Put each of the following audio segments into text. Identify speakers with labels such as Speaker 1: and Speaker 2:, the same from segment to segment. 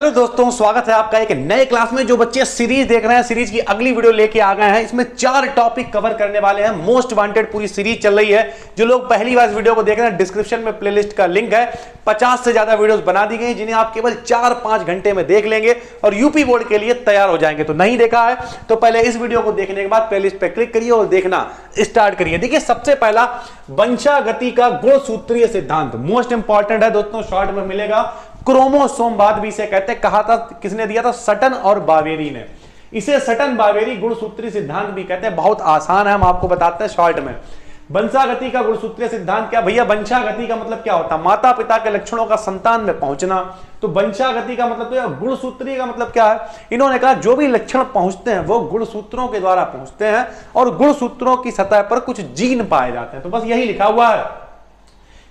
Speaker 1: तो दोस्तों स्वागत है आपका एक नए क्लास में। जो बच्चे सीरीज देख रहे हैं, सीरीज की अगली वीडियो लेके आ गए हैं। इसमें 4 टॉपिक कवर करने वाले हैं। मोस्ट वांटेड पूरी सीरीज चल रही है। जो लोग पहली बार इस वीडियो को देख रहे हैं, डिस्क्रिप्शन में प्लेलिस्ट का लिंक है। 50 से ज्यादा वीडियोस बना दी गई जिन्हें आप केवल 4-5 घंटे में देख लेंगे और यूपी बोर्ड के लिए तैयार हो जाएंगे। तो नहीं देखा है तो पहले इस वीडियो को देखने के बाद प्लेलिस्ट पे क्लिक करिए और देखना स्टार्ट करिए। देखिए, सबसे पहला वंशागति का गुणसूत्रीय सिद्धांत मोस्ट इंपॉर्टेंट है दोस्तों, शॉर्ट में मिलेगा। क्रोमोसोमवाद भी इसे कहते हैं। कहा था, किसने दिया था? सटन और बावेरी ने। इसे सटन बावेरी गुणसूत्री सिद्धांत भी कहते हैं। बहुत आसान है, हम आपको बताते हैं शॉर्ट में। वंशागति का गुणसूत्रीय सिद्धांत क्या भैया? वंशागति का मतलब क्या होता है? माता पिता के लक्षणों का संतान में पहुंचना। तो वंशागति का मतलब तो गुणसूत्री का मतलब क्या है? इन्होंने कहा जो भी लक्षण पहुंचते हैं वो गुणसूत्रों के द्वारा पहुंचते हैं और गुणसूत्रों की सतह पर कुछ जीन पाए जाते हैं। तो बस यही लिखा हुआ है।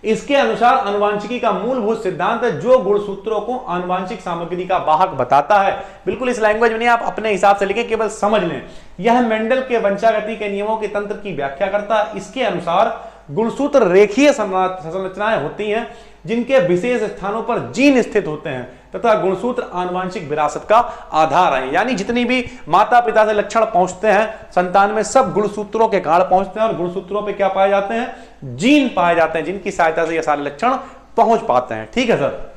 Speaker 1: इसके अनुसार आनुवांशिकी का मूलभूत सिद्धांत है जो गुणसूत्रों को आनुवांशिक सामग्री का वाहक बताता है। बिल्कुल इस लैंग्वेज में नहीं, आप अपने हिसाब से लिखें, केवल समझ लें। यह मेंडल के वंशागति के नियमों के तंत्र की व्याख्या करता है। इसके अनुसार गुणसूत्र रेखीय संरचनाएं होती हैं जिनके विशेष स्थानों पर जीन स्थित होते हैं तथा गुणसूत्र आनुवांशिक विरासत का आधार है। यानी जितनी भी माता पिता से लक्षण पहुंचते हैं संतान में, सब गुणसूत्रों के कारण पहुंचते हैं और गुणसूत्रों पे क्या पाए जाते हैं? जीन पाए जाते हैं जिनकी सहायता से ये सारे लक्षण पहुंच पाते हैं। ठीक है सर।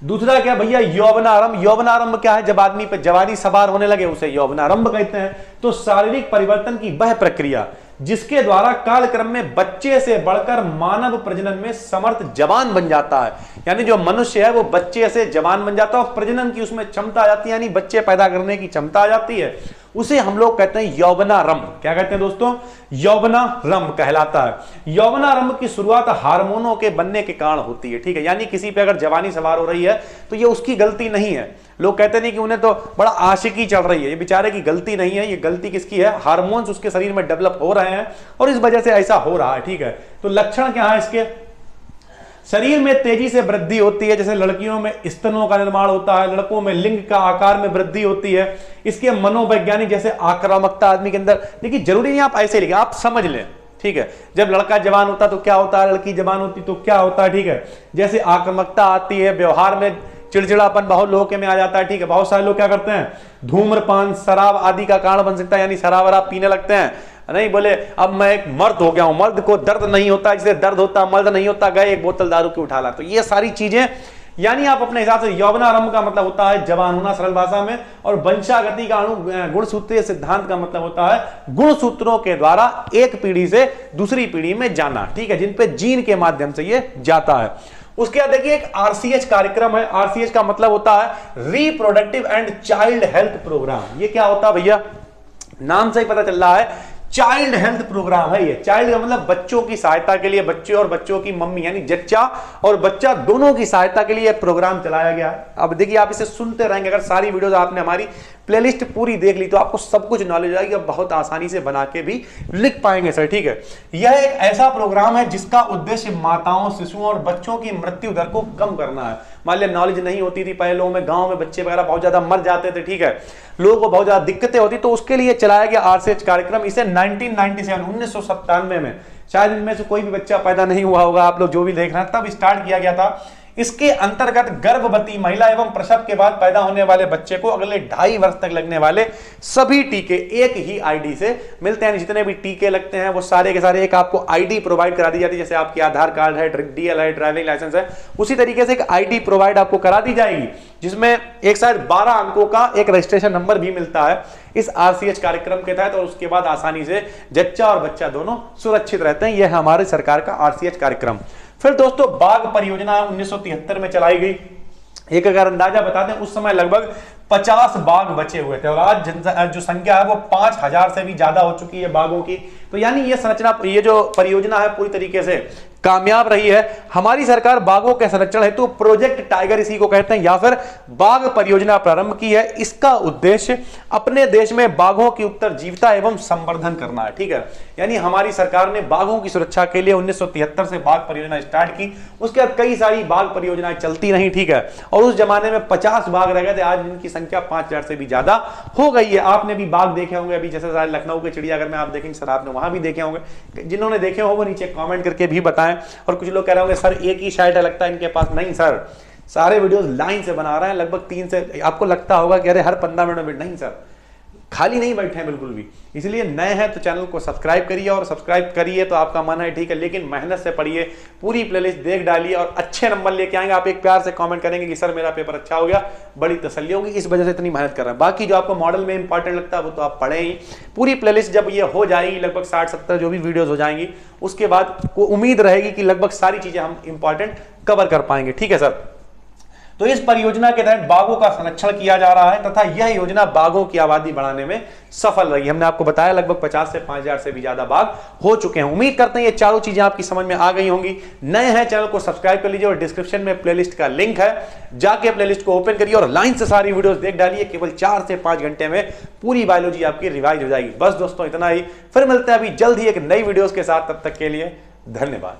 Speaker 1: दूसरा क्या भैया? यौवनारंभ। यौवनारंभ क्या है? जब आदमी पे जवानी सवार होने लगे उसे यौवनारंभ कहते हैं। तो शारीरिक परिवर्तन की वह प्रक्रिया जिसके द्वारा कालक्रम में बच्चे से बढ़कर मानव प्रजनन में समर्थ जवान बन जाता है। यानी जो मनुष्य है वो बच्चे से जवान बन जाता है और प्रजनन की उसमें क्षमता आ जाती है, यानी बच्चे पैदा करने की क्षमता आ जाती है। उसे हम लोग कहते हैं यौवनारंभ। क्या कहते हैं दोस्तों? यौवनारंभ कहलाता है। यौवनारंभ की शुरुआत हार्मोनों के बनने के कारण होती है। ठीक है, यानी किसी पे अगर जवानी सवार हो रही है तो ये उसकी गलती नहीं है। लोग कहते नहीं कि उन्हें तो बड़ा आशिकी चल रही है, ये बेचारे की गलती नहीं है। ये गलती किसकी है? हार्मोन्स उसके शरीर में डेवलप हो रहे हैं और इस वजह से ऐसा हो रहा है। ठीक है, तो लक्षण क्या है इसके? शरीर में तेजी से वृद्धि होती है, जैसे लड़कियों में स्तनों का निर्माण होता है, लड़कों में लिंग का आकार में वृद्धि होती है। इसके मनोवैज्ञानिक जैसे आक्रामकता आदमी के अंदर। देखिए, जरूरी नहीं आप ऐसे लिखें, आप समझ लें। ठीक है, जब लड़का जवान होता तो क्या होता है, लड़की जवान होती तो क्या होता है। ठीक है, जैसे आक्रामकता आती है, व्यवहार में चिड़चिड़ापन बहुत लोगों के में आ जाता है। ठीक है, बहुत सारे लोग क्या करते हैं? धूम्रपान, शराब आदि का कारण बन सकता है, यानी शराब वराब पीने लगते हैं। नहीं बोले अब मैं एक मर्द हो गया हूं, मर्द को दर्द नहीं होता, जिसे दर्द होता मर्द नहीं होता, गए एक बोतल दारू की उठा ला। तो ये सारी चीजें, यानी आप अपने हिसाब से यौवनारंभ का मतलब होता है जवान होना सरल भाषा में, और वंशागति का गुणसूत्रीय सिद्धांत का मतलब होता है गुणसूत्रों के द्वारा एक पीढ़ी से दूसरी पीढ़ी में जाना। ठीक है, जिन पे जीन के माध्यम से ये जाता है। उसके बाद देखिए एक आरसीएच कार्यक्रम है। आरसीएच का मतलब होता है reproductive and child health programme. ये क्या होता है भैया? नाम से ही पता चल रहा है, चाइल्ड हेल्थ प्रोग्राम है ये। चाइल्ड का मतलब बच्चों की सहायता के लिए, बच्चे और बच्चों की मम्मी यानी जच्चा और बच्चा दोनों की सहायता के लिए प्रोग्राम चलाया गया है। अब देखिए, आप इसे सुनते रहेंगे। अगर सारी वीडियोस आपने हमारी प्लेलिस्ट पूरी देख ली तो आपको सब कुछ नॉलेज आएगी, अब बहुत आसानी से बना के भी लिख पाएंगे सर। ठीक है, यह एक ऐसा प्रोग्राम है जिसका उद्देश्य माताओं, शिशुओं और बच्चों की मृत्यु दर को कम करना है। मान लिया नॉलेज नहीं होती थी पहले लोगों में, गांव में बच्चे वगैरह बहुत ज्यादा मर जाते थे। ठीक है, लोगों को बहुत ज्यादा दिक्कतें होती, तो उसके लिए चलाया गया आरसीएच कार्यक्रम। इसे 1997 में, शायद इनमें से कोई भी बच्चा पैदा नहीं हुआ होगा, आप लोग जो भी देख रहे हैं, तब स्टार्ट किया गया था। इसके अंतर्गत गर्भवती महिला एवं प्रसव के बाद पैदा होने वाले बच्चे को अगले 2.5 वर्ष तक लगने वाले सभी टीके एक ही आईडी से मिलते हैं। जितने भी टीके लगते हैं वो सारे के सारे एक आपको आईडी प्रोवाइड करा दी जाती है। जैसे आपकी आधार कार्ड है, डीएल है, ड्राइविंग लाइसेंस है, उसी तरीके से एक आईडी प्रोवाइड आपको करा दी जाएगी, जिसमें एक शायद 12 अंकों का एक रजिस्ट्रेशन नंबर भी मिलता है इस आरसीएच कार्यक्रम के तहत। और उसके बाद आसानी से जच्चा और बच्चा दोनों सुरक्षित रहते हैं। यह हमारे सरकार का आरसीएच कार्यक्रम। फिर दोस्तों बाघ परियोजना 1973 में चलाई गई। एक अगर अंदाजा बता दें, उस समय लगभग 50 बाघ बचे हुए थे और आज जो संख्या है वो 5000 से भी ज्यादा हो चुकी है बाघों की। तो यानी ये संरचना, ये जो परियोजना है पूरी तरीके से कामयाब रही है। हमारी सरकार बाघों के संरक्षण हेतु प्रोजेक्ट टाइगर इसी को कहते हैं, या फिर बाघ परियोजना प्रारंभ की है। इसका उद्देश्य अपने देश में बाघों की उत्तरजीविता एवं संवर्धन करना है। ठीक है, यानी हमारी सरकार ने बाघों की सुरक्षा के लिए 1973 से बाघ परियोजना स्टार्ट की। उसके बाद कई सारी बाघ परियोजनाएं चलती रही। ठीक है, और उस जमाने में 50 बाघ रह गए थे, आज इनकी संख्या 5000 से भी ज्यादा हो गई है। आपने भी बाघ देखे होंगे, अभी जैसे लखनऊ के चिड़ियाघर में आप देखेंगे सर, आपने वहां भी देखे होंगे। जिन्होंने देखे हो वो नीचे कमेंट करके भी बताएं। और कुछ लोग कह रहे होंगे सर एक ही शायद लगता है इनके पास, नहीं सर, सारे वीडियोस लाइन से बना रहे हैं, लगभग 3 से, आपको लगता होगा कि अरे हर 15 मिनट में, नहीं सर, खाली नहीं बैठे हैं बिल्कुल भी। इसलिए नए हैं तो चैनल को सब्सक्राइब करिए, और सब्सक्राइब करिए तो आपका मन है ठीक है, लेकिन मेहनत से पढ़िए, पूरी प्लेलिस्ट देख डालिए और अच्छे नंबर लेके आएंगे। आप एक प्यार से कमेंट करेंगे कि सर मेरा पेपर अच्छा हो गया, बड़ी तसल्ली होगी, इस वजह से इतनी मेहनत कर रहे हैं। बाकी जो आपको मॉडल में इंपॉर्टेंट लगता है वो तो आप पढ़े ही। पूरी प्लेलिस्ट जब ये हो जाएगी, लगभग 60-70 जो भी वीडियोज हो जाएंगी, उसके बाद को उम्मीद रहेगी कि लगभग सारी चीजें हम इंपॉर्टेंट कवर कर पाएंगे। ठीक है सर। तो इस परियोजना के तहत बाघों का संरक्षण किया जा रहा है तथा यह योजना बाघों की आबादी बढ़ाने में सफल रही। हमने आपको बताया लगभग 50 से 5000 से भी ज्यादा बाघ हो चुके हैं। उम्मीद करते हैं ये चारों चीजें आपकी समझ में आ गई होंगी। नए हैं चैनल को सब्सक्राइब कर लीजिए और डिस्क्रिप्शन में प्लेलिस्ट का लिंक है, जाके प्लेलिस्ट को ओपन करिए और लाइन से सारी वीडियोस देख डालिए। केवल 4 से 5 घंटे में पूरी बायोलॉजी आपकी रिवाइज हो जाएगी। बस दोस्तों इतना ही, फिर मिलते हैं अभी जल्द ही एक नई वीडियोस के साथ। तब तक के लिए धन्यवाद।